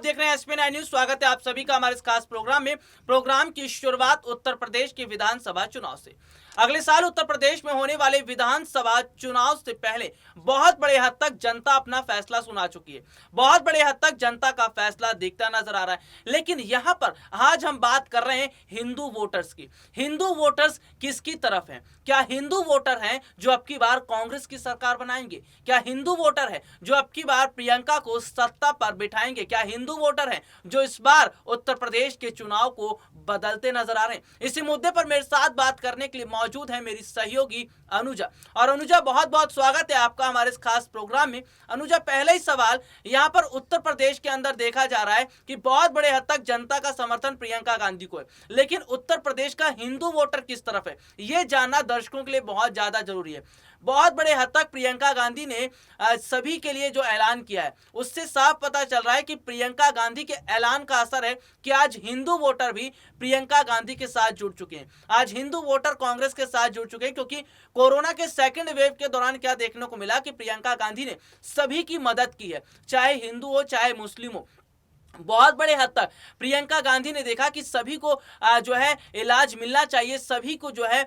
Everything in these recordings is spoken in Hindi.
देख रहे हैं एसपी9 न्यूज। स्वागत है आप सभी का हमारे इस खास प्रोग्राम में। प्रोग्राम की शुरुआत उत्तर प्रदेश के विधानसभा चुनाव से। अगले साल उत्तर प्रदेश में होने वाले विधानसभा चुनाव से पहले बहुत बड़े हद तक जनता अपना फैसला सुना चुकी है। बहुत बड़े हद तक जनता का फैसला दिखता नजर आ रहा है। लेकिन यहाँ पर आज हम बात कर रहे हैं हिंदू वोटर्स की। हिंदू वोटर्स किसकी तरफ हैं? क्या हिंदू वोटर हैं जो अब की बार कांग्रेस की सरकार बनाएंगे? क्या हिंदू वोटर है जो अब की बार प्रियंका को सत्ता पर बिठाएंगे? क्या हिंदू वोटर हैं जो इस बार उत्तर प्रदेश के चुनाव को बदलते नजर आ रहे हैं? इसी मुद्दे पर मेरे साथ बात करने के लिए मौजूद है मेरी सहयोगी अनुजा। और अनुजा, बहुत बहुत स्वागत है आपका हमारे इस खास प्रोग्राम में। अनुजा, पहले ही सवाल, यहाँ पर उत्तर प्रदेश के अंदर देखा जा रहा है कि बहुत बड़े हद तक जनता का समर्थन प्रियंका गांधी को है, लेकिन उत्तर प्रदेश का हिंदू वोटर किस तरफ है ये जानना दर्शकों के लिए बहुत ज्यादा जरूरी है। बहुत बड़े हद तक प्रियंका गांधी ने सभी के लिए जो ऐलान किया है उससे साफ पता चल रहा है कि प्रियंका गांधी के ऐलान का असर है कि आज हिंदू वोटर भी प्रियंका गांधी के साथ जुड़ चुके हैं। आज हिंदू वोटर कांग्रेस के साथ जुड़ चुके हैं, क्योंकि कोरोना के सेकंड वेव के दौरान क्या देखने को मिला कि प्रियंका गांधी ने सभी की मदद की है, चाहे हिंदू हो चाहे मुस्लिम हो। बहुत बड़े हद तक प्रियंका गांधी ने देखा कि सभी को जो है इलाज मिलना चाहिए, सभी को जो है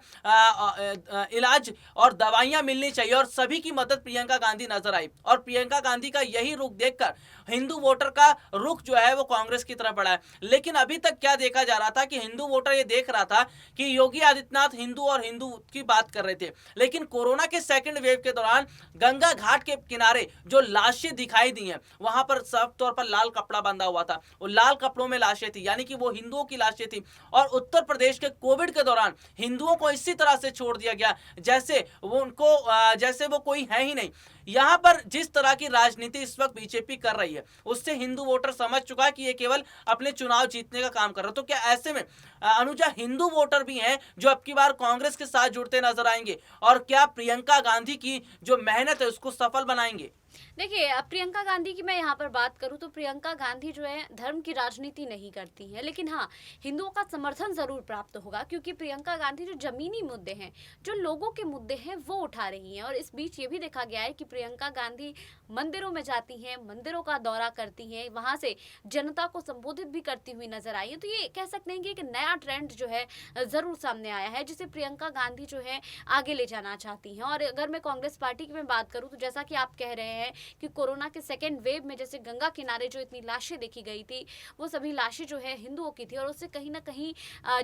इलाज और दवाइयां मिलनी चाहिए, और सभी की मदद प्रियंका गांधी नजर आई। और प्रियंका गांधी का यही रुख देखकर हिंदू वोटर का रुख जो है वो कांग्रेस की तरफ बढ़ा है। लेकिन अभी तक क्या देखा जा रहा था कि हिंदू वोटर ये देख रहा था कि योगी आदित्यनाथ हिंदू और हिंदू की बात कर रहे थे, लेकिन कोरोना के सेकंड वेव के दौरान गंगा घाट के किनारे जो लाशें दिखाई दी हैं वहां पर साफ तौर पर लाल कपड़ा बंधा हुआ था। वो लाल कपड़ों में लाशें थी, यानी कि वो हिंदुओं की लाशें थी। और उत्तर प्रदेश के कोविड के दौरान हिंदुओं को इसी तरह से छोड़ दिया गया जैसे वो कोई है ही नहीं। यहां पर जिस तरह की राजनीति इस वक्त बीजेपी कर रही है उससे हिंदू वोटर समझ चुका है कि ये केवल अपने चुनाव जीतने का काम कर रहा है। तो क्या ऐसे में अनुजा, हिंदू वोटर भी हैं जो अब की बार कांग्रेस के साथ जुड़ते नजर आएंगे, और क्या प्रियंका गांधी की जो मेहनत है उसको सफल बनाएंगे? देखिए, अब प्रियंका गांधी की मैं यहाँ पर बात करूँ तो प्रियंका गांधी जो है धर्म की राजनीति नहीं करती है, लेकिन हाँ, हिंदुओं का समर्थन जरूर प्राप्त होगा, क्योंकि प्रियंका गांधी जो जमीनी मुद्दे हैं, जो लोगों के मुद्दे हैं, वो उठा रही हैं। और इस बीच ये भी देखा गया है कि प्रियंका गांधी मंदिरों में जाती हैं, मंदिरों का दौरा करती हैं, वहाँ से जनता को संबोधित भी करती हुई नजर आई है। तो ये कह सकते हैं कि एक नया ट्रेंड जो है जरूर सामने आया है, जिसे प्रियंका गांधी जो है आगे ले जाना चाहती हैं। और अगर मैं कांग्रेस पार्टी की मैं बात करूँ तो जैसा कि आप कह रहे हैं कि कोरोना के सेकेंड वेव में जैसे गंगा किनारे जो इतनी लाशें देखी गई थी, वो सभी लाशें जो है हिंदुओं की थी, और उससे कहीं ना कहीं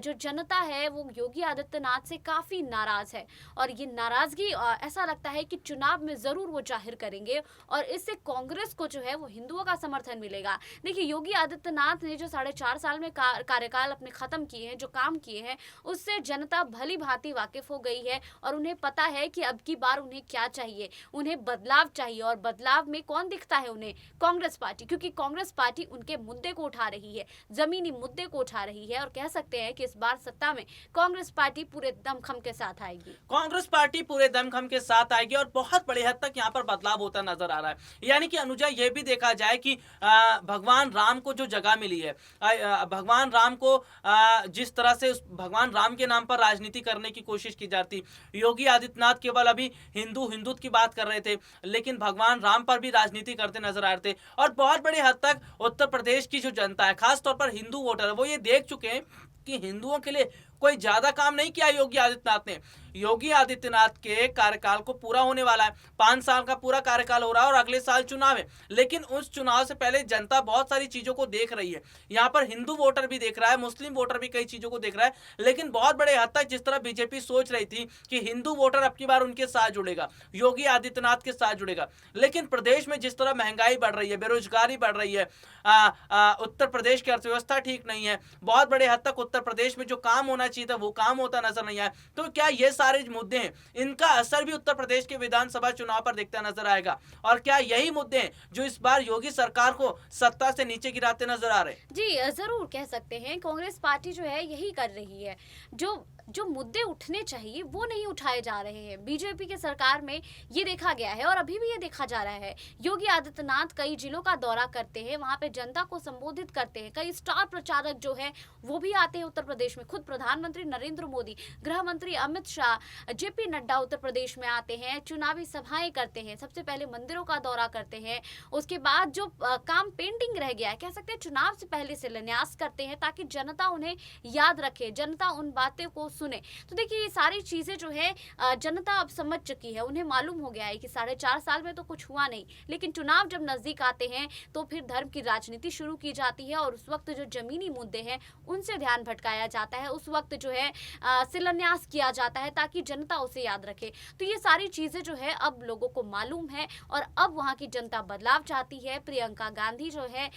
जो जनता है वो योगी आदित्यनाथ से काफ़ी नाराज़ है। और ये नाराज़गी ऐसा लगता है कि चुनाव में ज़रूर वो जाहिर करेंगे, और इससे कांग्रेस को जो है वो हिंदुओं का समर्थन मिलेगा। देखिए, योगी आदित्यनाथ ने जो 4.5 साल में कार्यकाल अपने ख़त्म किए हैं, जो काम किए हैं, उससे जनता भली भांति वाकिफ हो गई है, और उन्हें पता है कि अब की बार उन्हें क्या चाहिए। उन्हें बदलाव चाहिए, और बदलाव में कौन दिखता है उन्हें? कांग्रेस पार्टी, क्योंकि कांग्रेस पार्टी उनके मुद्दे को उठा रही है, जमीनी मुद्दे को उठा रही है। और कह सकते हैं कि इस बार सत्ता में कांग्रेस पार्टी पूरे दमखम के साथ आएगी। कांग्रेस पार्टी पूरे दमखम के साथ आएगी, और बहुत बड़े हद तक यहाँ पर बदलाव होता नजर आ रहा है। यानी कि अनुजा, ये भी देखा जाए कि भगवान राम को जो जगह मिली है, भगवान राम को जिस तरह से भगवान राम के नाम पर राजनीति करने की कोशिश की जाती, योगी आदित्यनाथ केवल अभी हिंदुत्व की बात कर रहे थे, लेकिन भगवान राम पर भी राजनीति करते नजर आ रहे थे। और बहुत बड़ी हद तक उत्तर प्रदेश की जो जनता है, खास तौर पर हिंदू वोटर है, वो ये देख चुके हैं कि हिंदुओं के लिए कोई ज्यादा काम नहीं किया योगी आदित्यनाथ ने। योगी आदित्यनाथ के कार्यकाल को पूरा होने वाला है, 5 साल का पूरा कार्यकाल हो रहा है, और अगले साल चुनाव है। लेकिन उस चुनाव से पहले जनता बहुत सारी चीजों को देख रही है। यहाँ पर हिंदू वोटर भी देख रहा है, मुस्लिम वोटर भी कई चीजों को देख रहा है। लेकिन बहुत बड़े हद तक जिस तरह बीजेपी सोच रही थी कि हिंदू वोटर अब की बार उनके साथ जुड़ेगा, योगी आदित्यनाथ के साथ जुड़ेगा, लेकिन प्रदेश में जिस तरह महंगाई बढ़ रही है, बेरोजगारी बढ़ रही है, उत्तर प्रदेश की अर्थव्यवस्था ठीक नहीं है, बहुत बड़े हद तक उत्तर प्रदेश में जो काम होना चाहिए था वो काम होता नजर नहीं आया। तो क्या ये सारे मुद्दे हैं, इनका असर भी उत्तर प्रदेश के विधानसभा चुनाव पर दिखता नजर आएगा? और क्या यही मुद्दे हैं जो इस बार योगी सरकार को सत्ता से नीचे गिराते नजर आ रहे हैं? जी, जरूर कह सकते हैं। कांग्रेस पार्टी जो है यही कर रही है। जो जो मुद्दे उठने चाहिए वो नहीं उठाए जा रहे हैं। बीजेपी के सरकार में ये देखा गया है और अभी भी ये देखा जा रहा है। योगी आदित्यनाथ कई जिलों का दौरा करते हैं, वहां पे जनता को संबोधित करते हैं। कई स्टार प्रचारक जो है वो भी आते हैं उत्तर प्रदेश में। खुद प्रधानमंत्री नरेंद्र मोदी, गृह मंत्री अमित शाह, जेपी नड्डा उत्तर प्रदेश में आते हैं, चुनावी सभाएं करते हैं, सबसे पहले मंदिरों का दौरा करते हैं। उसके बाद जो काम पेंडिंग रह गया है, कह सकते हैं चुनाव से पहले शिलान्यास करते हैं ताकि जनता उन्हें याद रखे, जनता उन बातें को सुने। तो देखिए ये सारी चीजें जो है जनता अब समझ चुकी है। उन्हें मालूम हो गया है कि 4.5 साल में तो कुछ हुआ नहीं, लेकिन चुनाव जब नजदीक आते हैं तो फिर धर्म की राजनीति शुरू की जाती है और उस वक्त जो जमीनी मुद्दे हैं उनसे ध्यान भटकाया जाता है। उस वक्त जो है शिलान्यास किया जाता है ताकि जनता उसे याद रखे। तो ये सारी चीजें जो है अब लोगों को मालूम है और अब वहाँ की जनता बदलाव चाहती है। प्रियंका गांधी जो है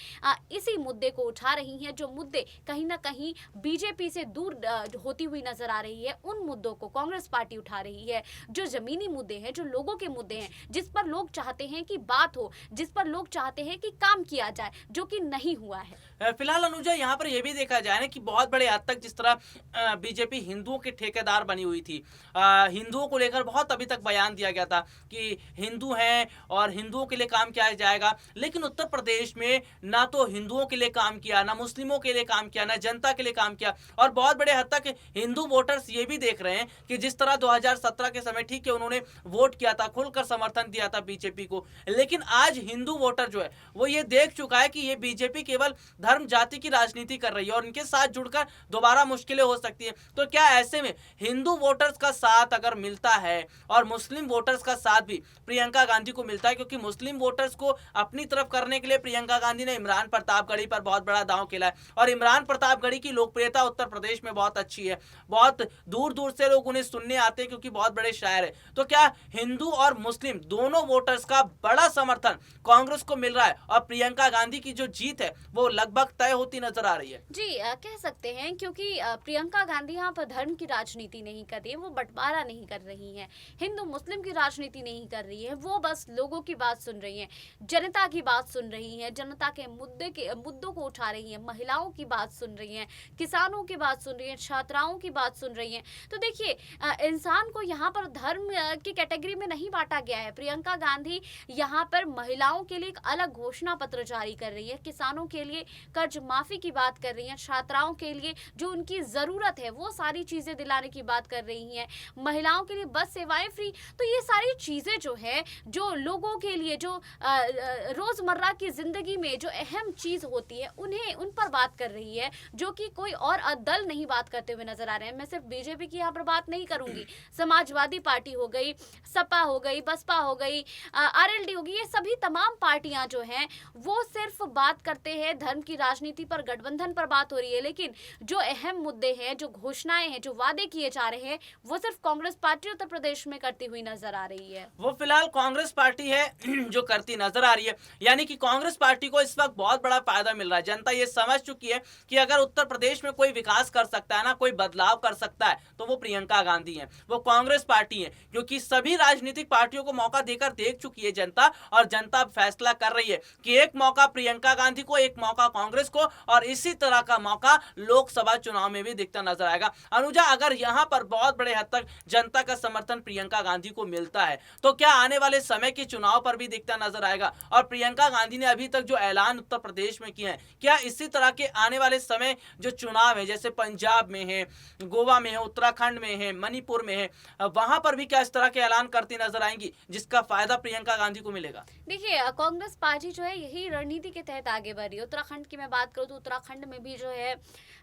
इसी मुद्दे को उठा रही हैं, जो मुद्दे कहीं ना कहीं बीजेपी से दूर होती हुई नजर आ रही है। उन मुद्दों को कांग्रेस पार्टी उठा रही है, जो जमीनी मुद्दे हैं, जो लोगों के मुद्दे हैं, जिस पर लोग चाहते हैं कि बात हो, जिस पर लोग चाहते हैं कि काम किया जाए, जो कि नहीं हुआ है। फिलहाल अनुजा यहाँ पर यह भी देखा जाए ना कि बहुत बड़े हद तक जिस तरह बीजेपी हिंदुओं के ठेकेदार बनी हुई थी, हिंदुओं को लेकर बहुत अभी तक बयान दिया गया था कि हिंदू हैं और हिंदुओं के लिए काम किया जाएगा, लेकिन उत्तर प्रदेश में ना तो हिंदुओं के लिए काम किया, ना मुस्लिमों के लिए काम किया, ना जनता के लिए काम किया। और बहुत बड़े हद तक हिंदू वोटर्स ये भी देख रहे हैं कि जिस तरह 2017 के समय ठीक है उन्होंने वोट किया था, खुलकर समर्थन दिया था बीजेपी को, लेकिन आज हिंदू वोटर जो है वो ये देख चुका है कि ये बीजेपी केवल धर्म जाति की राजनीति कर रही है और इनके साथ जुड़कर दोबारा मुश्किलें हो सकती है। तो क्या ऐसे में हिंदू वोटर्स का साथ अगर मिलता है और मुस्लिम वोटर्स का साथ भी प्रियंका गांधी को मिलता है, क्योंकि मुस्लिम वोटर्स को अपनी तरफ करने के लिए प्रियंका गांधी ने इमरान प्रतापगढ़ी पर बहुत बड़ा दांव खेला है और इमरान प्रतापगढ़ी की लोकप्रियता उत्तर प्रदेश में बहुत अच्छी है, बहुत दूर दूर से लोग उन्हें सुनने आते हैं क्योंकि बहुत बड़े शायर है। तो क्या हिंदू और मुस्लिम दोनों वोटर्स का बड़ा समर्थन कांग्रेस को मिल रहा है और प्रियंका गांधी की जो जीत है वो लगभग तय होती नजर आ रही है? जी कह सकते हैं, क्योंकि प्रियंका गांधी यहाँ पर धर्म की राजनीति नहीं कर रही है, वो बंटवारा नहीं कर रही है, हिंदू मुस्लिम की राजनीति नहीं कर रही है, वो बस लोगों की बात सुन रही है, जनता की बात सुन रही है, जनता के मुद्दों को उठा रही है, महिलाओं की बात सुन रही है, किसानों की बात सुन रही है, छात्राओं की बात सुन रही है। तो देखिए इंसान को यहाँ पर धर्म की कैटेगरी में नहीं बांटा गया है। प्रियंका गांधी यहाँ पर महिलाओं के लिए एक अलग घोषणा पत्र जारी कर रही है, किसानों के लिए कर्ज माफी की बात कर रही हैं, छात्राओं के लिए जो उनकी जरूरत है वो सारी चीजें दिलाने की बात कर रही हैं, महिलाओं के लिए बस सेवाएं फ्री। तो ये सारी चीजें जो है, जो लोगों के लिए जो रोजमर्रा की जिंदगी में जो अहम चीज होती है उन्हें उन पर बात कर रही है, जो कि कोई और दल नहीं बात करते हुए नजर आ रहे हैं। मैं सिर्फ बीजेपी की यहाँ पर बात नहीं करूंगी, समाजवादी पार्टी हो गई, सपा हो गई, बसपा हो गई, आरएलडी होगी, ये सभी तमाम पार्टियां जो हैं वो सिर्फ बात करते हैं धर्म की राजनीति पर, गठबंधन पर बात हो रही है, लेकिन जो अहम मुद्दे हैं, जो घोषणाएं हैं, जो वादे किए जा रहे हैं, वो सिर्फ कांग्रेस पार्टी उत्तर प्रदेश में करती हुई नजर आ रही है। वो फिलहाल कांग्रेस पार्टी है जो करती नजर आ रही है, यानी कि कांग्रेस पार्टी को इस वक्त बहुत बड़ा फायदा मिल रहा है। जनता ये समझ चुकी है कि अगर उत्तर प्रदेश में कोई विकास कर सकता है ना, कोई बदलाव कर सकता है, तो वो प्रियंका गांधी है, वो कांग्रेस पार्टी है, क्योंकि सभी राजनीतिक पार्टियों को मौका देकर देख चुकी है जनता, और जनता फैसला कर रही है कि एक मौका प्रियंका गांधी को, एक मौका कांग्रेस को, और इसी तरह का मौका लोकसभा चुनाव में भी दिखता नजर आएगा। अनुजा, अगर यहाँ पर बहुत बड़े हद तक जनता का समर्थन प्रियंका गांधी को मिलता है तो क्या आने वाले समय के चुनाव पर भी दिखता नजर आएगा? और प्रियंका गांधी ने अभी तक जो ऐलान उत्तर प्रदेश में किए हैं, क्या इसी तरह के आने वाले समय जो चुनाव है, जैसे पंजाब में है, गोवा में है, उत्तराखंड में है, मणिपुर में है, वहां पर भी क्या इस तरह के ऐलान करती नजर आएंगी जिसका फायदा प्रियंका गांधी को मिलेगा? देखिए कांग्रेस पार्टी जो है यही रणनीति के तहत आगे बढ़ रही है। उत्तराखंड की मैं बात करूँ तो उत्तराखंड में भी जो है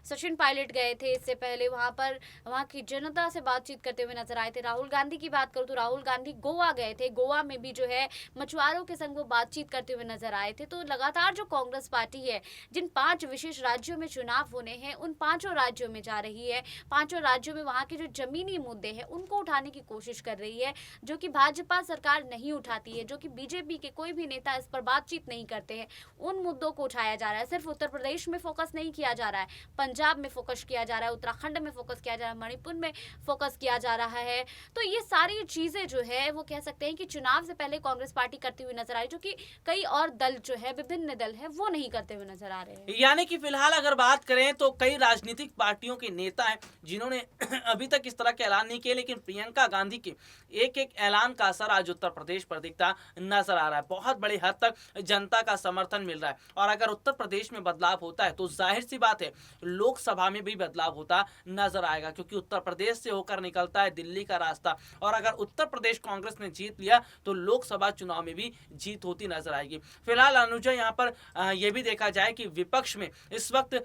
सचिन पायलट गए थे, इससे पहले वहां की जनता से बातचीत करते हुए नजर आए थे। राहुल गांधी की बात करूँ तो राहुल गांधी गोवा गए थे, गोवा में भी जो है मछुआरों के संग वो बातचीत करते हुए नजर आए थे। तो लगातार जो कांग्रेस पार्टी है, जिन 5 विशेष राज्यों में चुनाव होने हैं, उन 5 राज्यों में जा रही है, 5 राज्यों में वहां के जो जमीनी मुद्दे हैं उनको उठाने की कोशिश कर रही है, जो कि भाजपा सरकार नहीं उठाती है, जो कि बीजेपी के कोई भी नेता इस पर बातचीत नहीं करते हैं। उन मुद्दों को उठाया जा रहा है। सिर्फ उत्तर प्रदेश में फोकस नहीं किया जा रहा है, पंजाब में फोकस किया जा रहा है, उत्तराखंड में फोकस किया जा रहा है, मणिपुर में फोकस किया जा रहा है। तो ये सारी चीजें जो है वो कह सकते हैं कि चुनाव से पहले कांग्रेस पार्टी करती हुई नजर आ रही, जो कि कई और दल जो है, विभिन्न दल है, वो नहीं करते हुए नजर आ रहे हैं। यानी कि फिलहाल अगर बात करें तो कई राजनीतिक पार्टियों के नेता हैं जिन्होंने अभी तक इस तरह के ऐलान नहीं किए, लेकिन प्रियंका गांधी के एक एक ऐलान का असर आज उत्तर प्रदेश पर दिखता नजर आ रहा है। बहुत बड़ी हद तक जनता का समर्थन मिल रहा है और अगर उत्तर प्रदेश में बदलाव होता है तो जाहिर सी बात है लोकसभा में भी बदलाव होता नजर आएगा, क्योंकि उत्तर प्रदेश से होकर निकलता है दिल्ली का रास्ता और अगर उत्तर प्रदेश कांग्रेस ने जीत लिया तो लोकसभा चुनाव में भी जीत होती नजर आएगी। फिलहाल अनुजा यहाँ पर यह भी देखा जाए कि विपक्ष में इस वक्त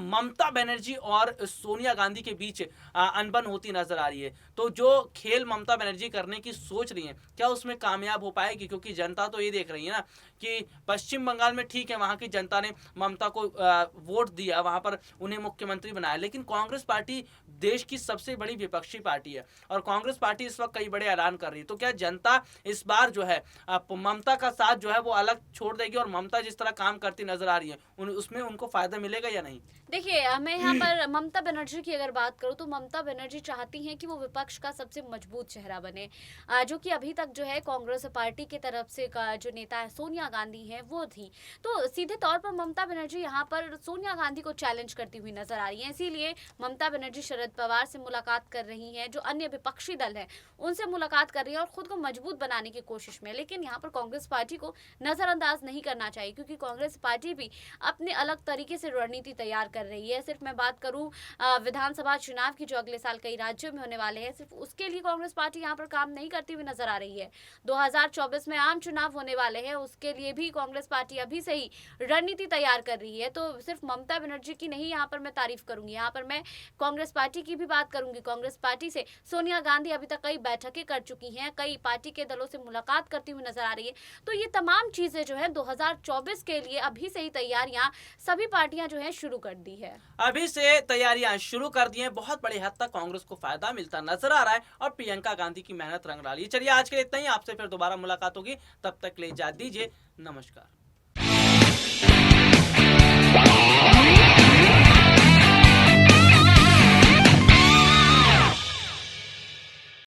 ममता बनर्जी और सोनिया गांधी के बीच अनबन होती नजर आ रही है। तो जो खेल ममता बनर्जी करने की सोच रही है क्या उसमें कामयाब हो पाएगी, क्योंकि जनता तो ये देख रही है ना कि पश्चिम बंगाल में ठीक है वहां की जनता ने ममता को वोट दिया, वहां पर उन्हें मुख्यमंत्री बनाया, लेकिन कांग्रेस पार्टी देश की सबसे बड़ी विपक्षी पार्टी है और कांग्रेस पार्टी इस वक्त कई बड़े ऐलान कर रही है। तो क्या जनता इस बार जो है ममता का साथ जो है वो अलग छोड़ देगी और ममता जिस तरह काम करती नजर आ रही है उसमें उनको फायदा मिलेगा या नहीं? देखिए, मैं यहाँ पर ममता बनर्जी की अगर बात करूँ तो ममता बनर्जी चाहती हैं कि वो विपक्ष का सबसे मजबूत चेहरा बने, जो कि अभी तक जो है कांग्रेस पार्टी की तरफ से का जो नेता है सोनिया गांधी है वो थी। तो सीधे तौर पर ममता बनर्जी यहाँ पर सोनिया गांधी को चैलेंज करती हुई नजर आ रही है, इसीलिए ममता बनर्जी शरद पवार से मुलाकात कर रही हैं, जो अन्य विपक्षी दल है उनसे मुलाकात कर रही है और खुद को मजबूत बनाने की कोशिश में। लेकिन यहाँ पर कांग्रेस पार्टी को नजरअंदाज नहीं करना चाहिए, क्योंकि कांग्रेस पार्टी भी अपने अलग तरीके से रणनीति तैयार कर रही है। सिर्फ मैं बात करूं विधानसभा चुनाव की जो अगले साल कई राज्यों में होने वाले हैं, सिर्फ उसके लिए कांग्रेस पार्टी यहां पर काम नहीं करती हुई नजर आ रही है। 2024 में आम चुनाव होने वाले हैं, उसके लिए भी कांग्रेस पार्टी अभी से ही रणनीति तैयार कर रही है। तो सिर्फ ममता बनर्जी की नहीं यहाँ पर मैं तारीफ करूंगी, यहाँ पर मैं कांग्रेस पार्टी की भी बात करूंगी। कांग्रेस पार्टी से सोनिया गांधी अभी तक कई बैठकें कर चुकी हैं, कई पार्टी के दलों से मुलाकात करती हुई नजर आ रही है। तो ये तमाम चीजें जो है 2024 के लिए अभी से ही तैयारियां सभी पार्टियां जो है शुरू कर दी है, अभी से तैयारियां शुरू कर दी हैं। बहुत बड़ी हद तक कांग्रेस को फायदा मिलता नजर आ रहा है और प्रियंका गांधी की मेहनत रंग ला रही है। चलिए आज के लिए इतना ही, आपसे फिर दोबारा मुलाकात होगी, तब तक ले इजाजत दीजिए, नमस्कार।